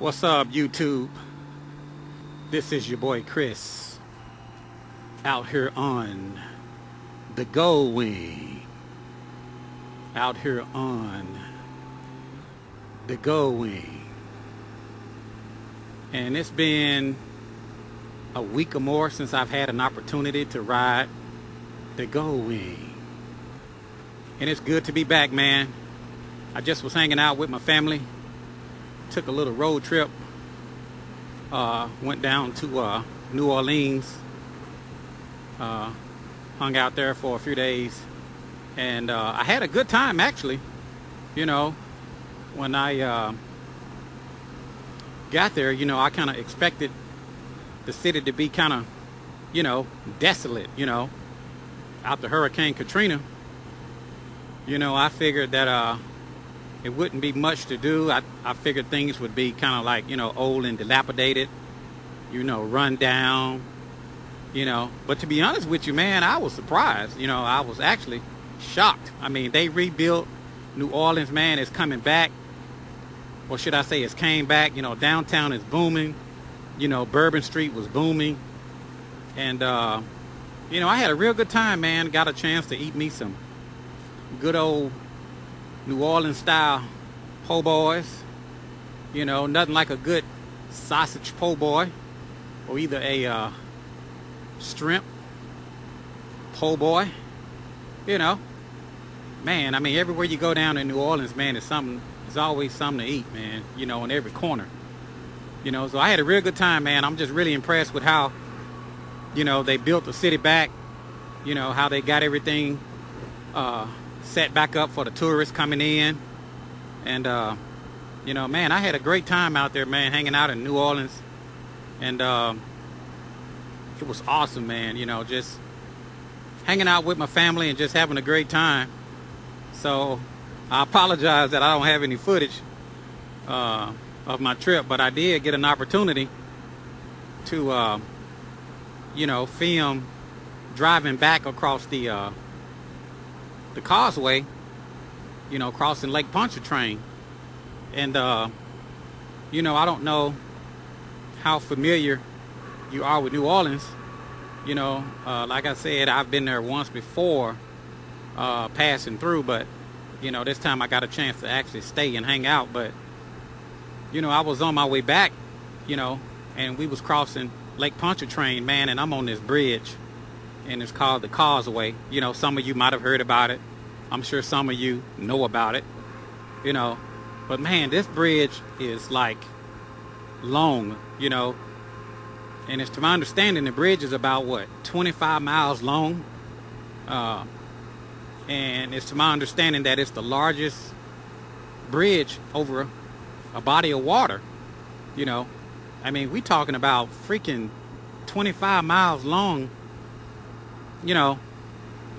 What's up, YouTube? This is your boy Chris out here on the Goldwing. Out here on the Goldwing. And it's been a week or more since I've had an opportunity to ride the Goldwing. And it's good to be back, man. I just was hanging out with my family. Took a little road trip. Went down to New Orleans. Hung out there for a few days. And I had a good time, actually. You know, when I got there, you know, I kind of expected the city to be kind of, you know, desolate, you know. After Hurricane Katrina, you know, I figured that it wouldn't be much to do. I figured things would be kind of like, you know, old and dilapidated, you know, run down, you know. But to be honest with you, man, I was surprised. You know, I was actually shocked. I mean, they rebuilt New Orleans, man. It's coming back. Or should I say it's came back. You know, downtown is booming. You know, Bourbon Street was booming. And, you know, I had a real good time, man. Got a chance to eat me some good old New Orleans style po' boys. You know, nothing like a good sausage po' boy, or either a shrimp po' boy. You know, man, I mean, everywhere you go down in New Orleans, man, there's always something to eat, man, you know, in every corner. You know, so I had a real good time, man. I'm just really impressed with how, you know, they built the city back, you know, how they got everything set back up for the tourists coming in. And you know, man, I had a great time out there, man, hanging out in New Orleans. And it was awesome, man, you know, just hanging out with my family and just having a great time. So I apologize that I don't have any footage of my trip, but I did get an opportunity to you know, film driving back across the causeway, you know, crossing Lake Pontchartrain. And you know, I don't know how familiar you are with New Orleans. You know, like I said, I've been there once before, passing through, but you know, this time I got a chance to actually stay and hang out. But you know, I was on my way back, you know, and we was crossing Lake Pontchartrain, man, and I'm on this bridge, and it's called the Causeway. You know, some of you might have heard about it. I'm sure some of you know about it, you know. But man, this bridge is like long, you know. And it's to my understanding, the bridge is about, what, 25 miles long? And it's to my understanding that it's the largest bridge over a body of water, you know. I mean, we talking about freaking 25 miles long, you know,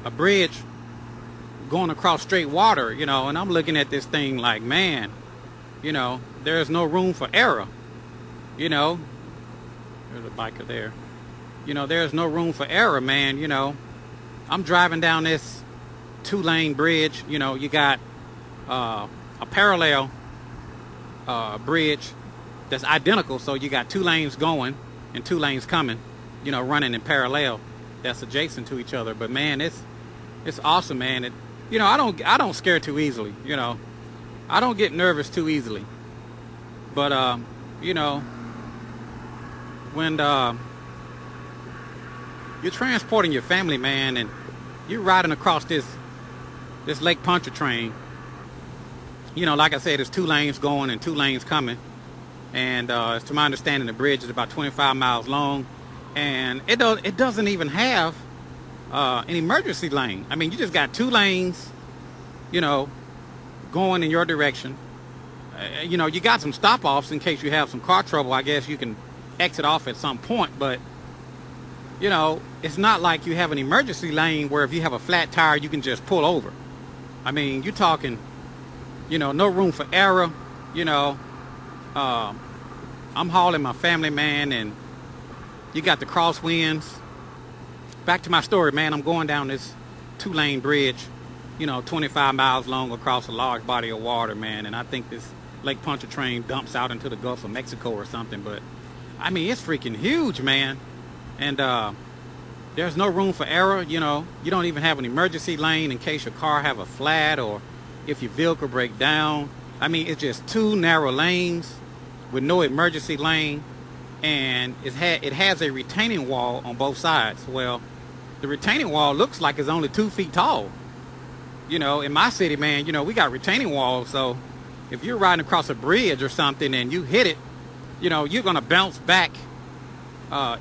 a bridge going across straight water, you know. And I'm looking at this thing like, man, you know, there's no room for error, you know. There's a biker there. You know, there's no room for error, man, you know. I'm driving down this 2-lane bridge, you know. You got a parallel bridge that's identical, so you got 2 lanes going and 2 lanes coming, you know, running in parallel, that's adjacent to each other. But man, it's awesome, man. You know, I don't scare too easily, you know. I don't get nervous too easily. But you know, when you're transporting your family, man, and you're riding across this Lake Pontchartrain, you know, like I said, there's 2 lanes going and 2 lanes coming. And to my understanding, the bridge is about 25 miles long, and it doesn't even have an emergency lane. I mean, you just got 2 lanes, you know, going in your direction. You know, you got some stop-offs in case you have some car trouble. I guess you can exit off at some point, but you know, it's not like you have an emergency lane where if you have a flat tire, you can just pull over. I mean, you're talking, you know, no room for error, you know. I'm hauling my family, man, and you got the crosswinds. Back to my story, man. I'm going down this 2-lane bridge, you know, 25 miles long across a large body of water, man. And I think this Lake Pontchartrain dumps out into the Gulf of Mexico or something. But I mean, it's freaking huge, man. And there's no room for error. You know, you don't even have an emergency lane in case your car have a flat or if your vehicle break down. I mean, it's just 2 narrow lanes with no emergency lane, and it has a retaining wall on both sides. Well, the retaining wall looks like it's only 2 feet tall. You know, in my city, man, you know, we got retaining walls, so if you're riding across a bridge or something and you hit it, you know, you're gonna bounce back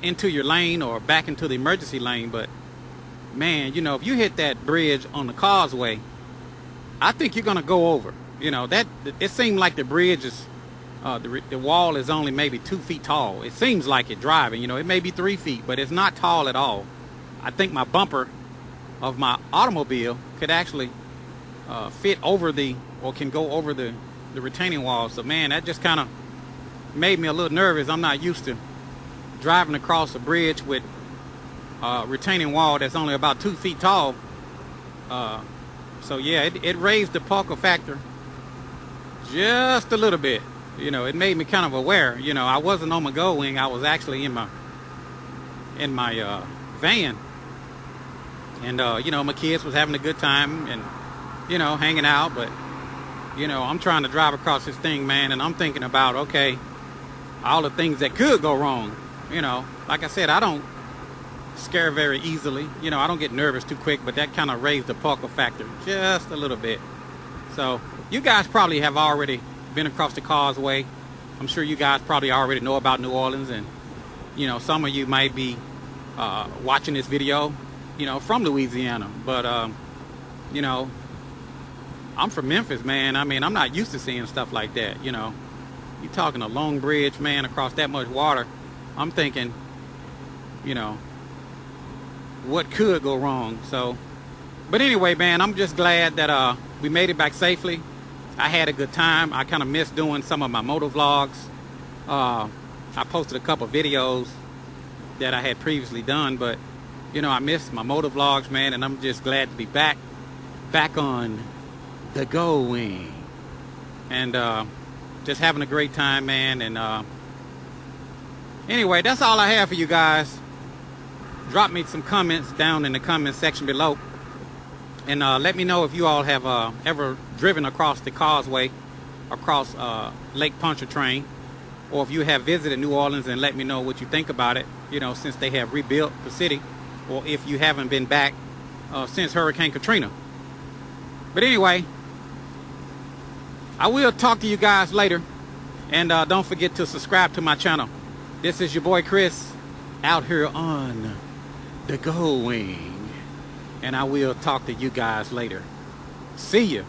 into your lane or back into the emergency lane. But man, you know, if you hit that bridge on the causeway, I think you're gonna go over. You know, that it seemed like the bridge is the wall is only maybe 2 feet tall. It seems like it driving, you know, it may be 3 feet, but it's not tall at all. I think my bumper of my automobile could actually fit over can go over the retaining wall. So man, that just kind of made me a little nervous. I'm not used to driving across a bridge with a retaining wall that's only about 2 feet tall. So yeah, it raised the parker factor just a little bit. You know, it made me kind of aware. You know, I wasn't on my Goldwing. I was actually in my van, and you know, my kids was having a good time and, you know, hanging out. But you know, I'm trying to drive across this thing, man, and I'm thinking about, okay, all the things that could go wrong. You know, like I said, I don't scare very easily. You know, I don't get nervous too quick, but that kind of raised the parker factor just a little bit. So you guys probably have already been across the causeway. I'm sure you guys probably already know about New Orleans, and you know, some of you might be watching this video, you know, from Louisiana. But you know, I'm from Memphis, man. I mean, I'm not used to seeing stuff like that. You know, you talking a long bridge, man, across that much water. I'm thinking, you know, what could go wrong? So, but anyway, man, I'm just glad that we made it back safely. I had a good time. I kind of missed doing some of my moto vlogs. I posted a couple videos that I had previously done, but you know, I missed my moto vlogs, man, and I'm just glad to be back on the Goldwing, and just having a great time, man. And anyway, that's all I have for you guys. Drop me some comments down in the comment section below, and let me know if you all have ever driven across the causeway across Lake Pontchartrain, or if you have visited New Orleans, and let me know what you think about it, you know, since they have rebuilt the city, or if you haven't been back since Hurricane Katrina. But anyway, I will talk to you guys later, and don't forget to subscribe to my channel. This is your boy Chris out here on the Goldwing, and I will talk to you guys later. See ya.